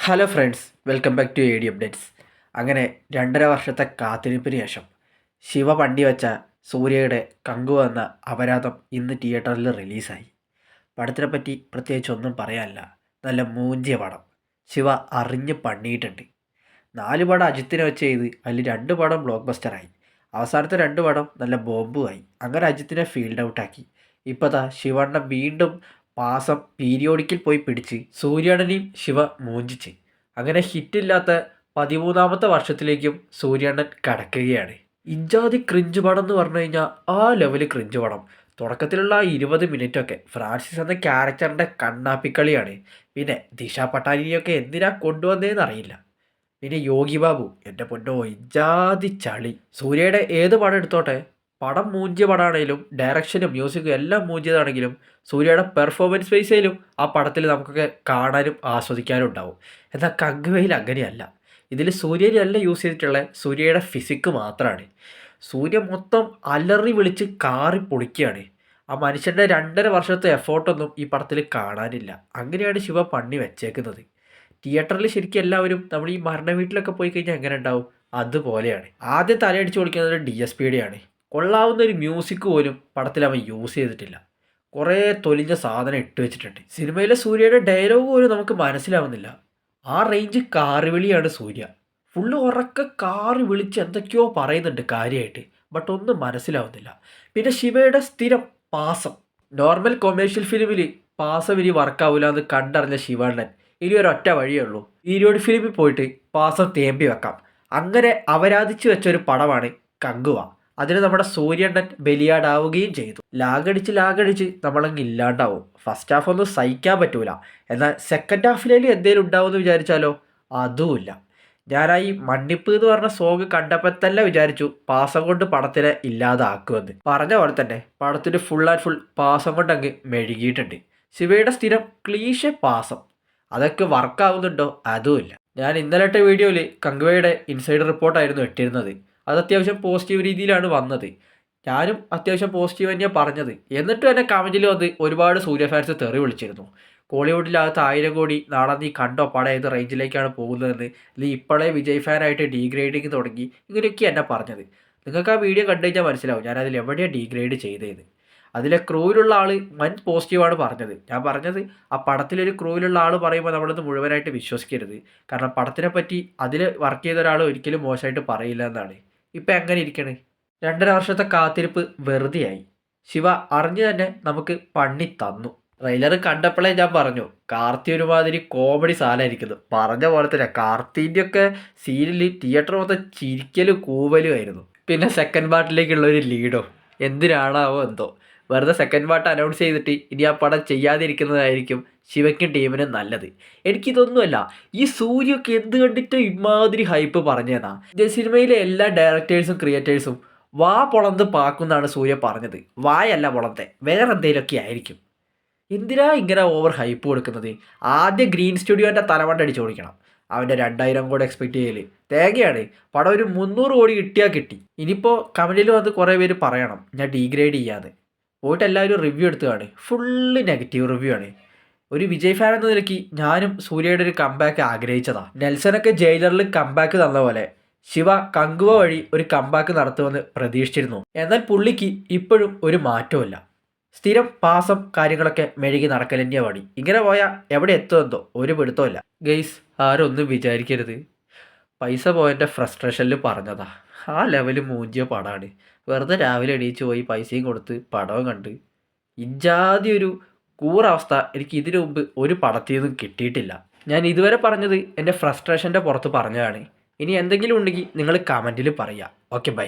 Hello friends, welcome back to AD updates. അങ്ങനെ 2.5 വർഷത്തെ കാത്തിരിപ്പിന് ശേഷം ശിവ പണ്ടി വെച്ച സൂര്യയുടെ കങ്കു എന്ന അപരാധം ഇന്ന് തിയേറ്ററിൽ റിലീസായി. പടത്തിനെ പറ്റി പ്രത്യേകിച്ച് ഒന്നും പറയാനില്ല. നല്ല മൂഞ്ചിയ പടം. ശിവ അറിഞ്ഞ് പണിയിട്ടുണ്ട്. 4 പടം അജിത്തിനെ വെച്ച് ചെയ്ത് അതിൽ 2 പടം ബ്ലോക്ക് ബസ്റ്ററായി. അവസാനത്തെ 2 പടം നല്ല ബോംബുമായി. അങ്ങനെ അജിത്തിനെ ഫീൽഡ് ഔട്ടാക്കി. ഇപ്പോൾ ദാ ശിവണ്ണ വീണ്ടും പാസം പീരിയോഡിക്കിൽ പോയി പിടിച്ച് സൂര്യണ്ണനെയും ശിവ മൂഞ്ചിച്ച്. അങ്ങനെ ഹിറ്റില്ലാത്ത 13ാമത്തെ വർഷത്തിലേക്കും സൂര്യണ്ണൻ കടക്കുകയാണ്. ഇജാതി ക്രിഞ്ച് പടം എന്ന് പറഞ്ഞു കഴിഞ്ഞാൽ ആ ലെവല് ക്രിഞ്ച് പടം. തുടക്കത്തിലുള്ള ആ 20 മിനിറ്റൊക്കെ ഫ്രാൻസിസ് എന്ന ക്യാരക്ടറിൻ്റെ കണ്ണാപ്പിക്കളിയാണ്. പിന്നെ ദിശ പട്ടാനിയൊക്കെ എന്തിനാ കൊണ്ടുവന്നതെന്ന് അറിയില്ല. പിന്നെ യോഗി ബാബു, എൻ്റെ പൊന്നോ, ഇജാതി ചളി. സൂര്യയുടെ ഏത് പടം എടുത്തോട്ടെ, പടം മൂഞ്ചിയ പടമാണെങ്കിലും ഡയറക്ഷനും മ്യൂസിക്കും എല്ലാം മൂഞ്ചിയതാണെങ്കിലും സൂര്യയുടെ പെർഫോമൻസ് ബേസിലും ആ പടത്തിൽ നമുക്കൊക്കെ കാണാനും ആസ്വദിക്കാനും ഉണ്ടാവും. എന്നാൽ കങ്കുവയിൽ അങ്ങനെയല്ല. ഇതിൽ സൂര്യനല്ല യൂസ് ചെയ്തിട്ടുള്ള സൂര്യയുടെ ഫിസിക്ക് മാത്രമാണ്. സൂര്യ മൊത്തം അലറി വിളിച്ച് കാറി പൊളിക്കുകയാണ്. ആ മനുഷ്യൻ്റെ 2.5 വർഷത്തെ എഫേർട്ടൊന്നും ഈ പടത്തിൽ കാണാനില്ല. അങ്ങനെയാണ് ശിവ പണി വെച്ചേക്കുന്നത്. തിയേറ്ററിൽ ശരിക്കും എല്ലാവരും നമ്മൾ ഈ മരണ വീട്ടിലൊക്കെ പോയി കഴിഞ്ഞാൽ എങ്ങനെ ഉണ്ടാവും, അതുപോലെയാണ്. ആദ്യം തലയടിച്ച് പൊളിക്കുന്നത് DSPയുടെയാണ്. കൊള്ളാവുന്ന ഒരു മ്യൂസിക് പോലും പടത്തിൽ അവൻ യൂസ് ചെയ്തിട്ടില്ല. കുറേ തൊലിഞ്ഞ സാധനം ഇട്ട് വെച്ചിട്ടുണ്ട്. സിനിമയിലെ സൂര്യയുടെ ഡയലോഗ് പോലും നമുക്ക് മനസ്സിലാവുന്നില്ല. ആ റേഞ്ച് കാറിവിളിയാണ് സൂര്യ. ഫുള്ള് ഉറക്കെ കാറി വിളിച്ച് എന്തൊക്കെയോ പറയുന്നുണ്ട് കാര്യമായിട്ട്, ബട്ട് ഒന്നും മനസ്സിലാവുന്നില്ല. പിന്നെ ശിവയുടെ സ്ഥിരം പാസം. നോർമൽ കൊമേഴ്ഷ്യൽ ഫിലിമിൽ പാസം ഇനി വർക്കാവില്ല എന്ന് കണ്ടറിഞ്ഞ ശിവണ്ണൻ ഇനി ഒരൊറ്റ വഴിയേ ഉള്ളൂ, പീരിയോഡ് ഫിലിമിൽ പോയിട്ട് പാസം തേമ്പി വെക്കാം. അങ്ങനെ അവരാധിച്ചു വെച്ചൊരു പടമാണ് കങ്കുവ. അതിന് നമ്മുടെ സൂര്യണ്ണൻ ബലിയാടാവുകയും ചെയ്തു. ലാഗടിച്ച് നമ്മളങ്ങ് ഇല്ലാണ്ടാവും. ഫസ്റ്റ് ഹാഫ് ഒന്നും സഹിക്കാൻ പറ്റൂല. എന്നാൽ സെക്കൻഡ് ഹാഫിലേലും എന്തെങ്കിലും ഉണ്ടാവുമെന്ന് വിചാരിച്ചാലോ, അതുമില്ല. ഞാനായി മണ്ണിപ്പ് എന്ന് പറഞ്ഞ സോങ് കണ്ടപ്പോൾ തന്നെ വിചാരിച്ചു പാസം കൊണ്ട് പടത്തിനെ ഇല്ലാതാക്കുമെന്ന്. പറഞ്ഞ പോലെ തന്നെ പടത്തിന് ഫുൾ ആൻഡ് ഫുൾ പാസം കൊണ്ട് അങ്ങ് മെഴുകിയിട്ടുണ്ട്. ശിവയുടെ സ്ഥിരം ക്ലീശ പാസം. അതൊക്കെ വർക്കാവുന്നുണ്ടോ, അതുമില്ല. ഞാൻ ഇന്നലത്തെ വീഡിയോയിൽ കങ്കുവയുടെ ഇൻസൈഡ് റിപ്പോർട്ടായിരുന്നു ഇട്ടിരുന്നത്. അത് അത്യാവശ്യം പോസിറ്റീവ് രീതിയിലാണ് വന്നത്. ഞാനും അത്യാവശ്യം പോസിറ്റീവ് തന്നെയാണ് പറഞ്ഞത്. എന്നിട്ടും എന്നെ കമൻറ്റിൽ വന്ന് ഒരുപാട് സൂര്യ ഫാൻസ് തെറി വിളിച്ചിരുന്നു. കോളിവുഡിലകത്ത് 1000 കോടി നാളെ നീ കണ്ടോ പടം ഏത് റേഞ്ചിലേക്കാണ് പോകുന്നതെന്ന്, നീ ഇപ്പോഴേ വിജയ് ഫാനായിട്ട് ഡീഗ്രേഡിങ് തുടങ്ങി, ഇങ്ങനെയൊക്കെ എന്നെ പറഞ്ഞത്. നിങ്ങൾക്ക് ആ വീഡിയോ കണ്ടു കഴിഞ്ഞാൽ മനസ്സിലാവും ഞാൻ അതിൽ എവിടെയാണ് ഡീഗ്രേഡ് ചെയ്തതെന്ന്. അതിലെ ക്രൂവിലുള്ള ആൾ വൻ പോസിറ്റീവാണ് പറഞ്ഞത്. ഞാൻ പറഞ്ഞത് ആ പടത്തിലൊരു ക്രൂവിലുള്ള ആൾ പറയുമ്പോൾ നമ്മളത് മുഴുവനായിട്ട് വിശ്വസിക്കരുത്. കാരണം പടത്തിനെ പറ്റി അതിൽ വർക്ക് ചെയ്ത ഒരാൾ ഒരിക്കലും മോശമായിട്ട് പറയില്ല എന്നാണ്. ഇപ്പം എങ്ങനെ ഇരിക്കണേ? 2.5 വർഷത്തെ കാത്തിരിപ്പ് വെറുതെയായി. ശിവ അറിഞ്ഞു തന്നെ നമുക്ക് പണി തന്നു. ട്രെയിലർ കണ്ടപ്പോഴേ ഞാൻ പറഞ്ഞു കാർത്തി ഒരുമാതിരി കോമഡി സാധനമായിരിക്കുന്നു. പറഞ്ഞ പോലെ തന്നെ കാർത്തിൻ്റെയൊക്കെ സീരിയൽ തിയേറ്റർ മൊത്തം ചിരിക്കലും കൂവലും ആയിരുന്നു. പിന്നെ സെക്കൻഡ് പാർട്ടിലേക്കുള്ള ഒരു ലീഡോ എന്തിനാണാവോ എന്തോ. വെറുതെ സെക്കൻഡ് പാർട്ട് അനൗൺസ് ചെയ്തിട്ട് ഇനി ആ പടം ചെയ്യാതിരിക്കുന്നതായിരിക്കും ശിവയ്ക്കും ടീമിനും നല്ലത്. എനിക്കിതൊന്നുമല്ല, ഈ സൂര്യക്ക് എന്ത് കണ്ടിട്ട് ഇമാതിരി ഹൈപ്പ് പറഞ്ഞേന്നാ. സിനിമയിലെ എല്ലാ ഡയറക്ടേഴ്സും ക്രിയേറ്റേഴ്സും വാ പൊളന്ത് പാക്കുന്നാണ് സൂര്യ പറഞ്ഞത്. വായല്ല പൊളത്തെ, വേറെ എന്തെങ്കിലുമൊക്കെ ആയിരിക്കും. എന്തിനാ ഇങ്ങനെ ഓവർ ഹൈപ്പ് കൊടുക്കുന്നത്? ആദ്യം ഗ്രീൻ സ്റ്റുഡിയോൻ്റെ തലമണ്ട അടിച്ച് ഓടിക്കണം. അവൻ്റെ 2000 കോടി എക്സ്പെക്റ്റ് ചെയ്യൽ തേങ്ങയാണ്. പടം ഒരു 300 കോടി കിട്ടിയാൽ കിട്ടി. ഇനിയിപ്പോൾ കമൻറ്റിൽ വന്ന് കുറേ പേര് പറയണം ഞാൻ ഡീഗ്രേഡ് ചെയ്യാതെ. പോയിട്ട് എല്ലാവരും റിവ്യൂ എടുത്തതാണ്, ഫുള്ള് നെഗറ്റീവ് റിവ്യൂ ആണ്. ഒരു വിജയ് ഫാൻ എന്ന നിലയ്ക്ക് ഞാനും സൂര്യയുടെ ഒരു കംബാക്ക് ആഗ്രഹിച്ചതാണ്. നെൽസനൊക്കെ ജയിലറിൽ കംബാക്ക് തന്ന പോലെ ശിവ കങ്കുവ വഴി ഒരു കംബാക്ക് നടത്തുമെന്ന് പ്രതീക്ഷിച്ചിരുന്നു. എന്നാൽ പുള്ളിക്ക് ഇപ്പോഴും ഒരു മാറ്റമില്ല. സ്ഥിരം പാസം കാര്യങ്ങളൊക്കെ മെഴുകി നടക്കൽ തന്നെയാണ് പണി. ഇങ്ങനെ പോയാൽ എവിടെ എത്തുമെന്തോ ഒരു പിടുത്തമില്ല. ഗെയ്സ്, ആരും ഒന്നും വിചാരിക്കരുത്. പൈസ പോയതിൻ്റെ ഫ്രസ്ട്രേഷനിൽ പറഞ്ഞതാ. ആ ലെവല് മൂഞ്ചിയ പടമാണ്. വെറുതെ രാവിലെ എണീച്ച് പോയി പൈസയും കൊടുത്ത് പടവും കണ്ട് ഇജാതി ഒരു കൂറവസ്ഥ എനിക്ക് ഇതിനു മുമ്പ് ഒരു പടത്തിൽ നിന്നും കിട്ടിയിട്ടില്ല. ഞാൻ ഇതുവരെ പറഞ്ഞത് എൻ്റെ ഫ്രസ്ട്രേഷൻ്റെ പുറത്ത് പറഞ്ഞതാണ്. ഇനി എന്തെങ്കിലും ഉണ്ടെങ്കിൽ നിങ്ങൾ കമൻറ്റിൽ പറയുക. Okay, by.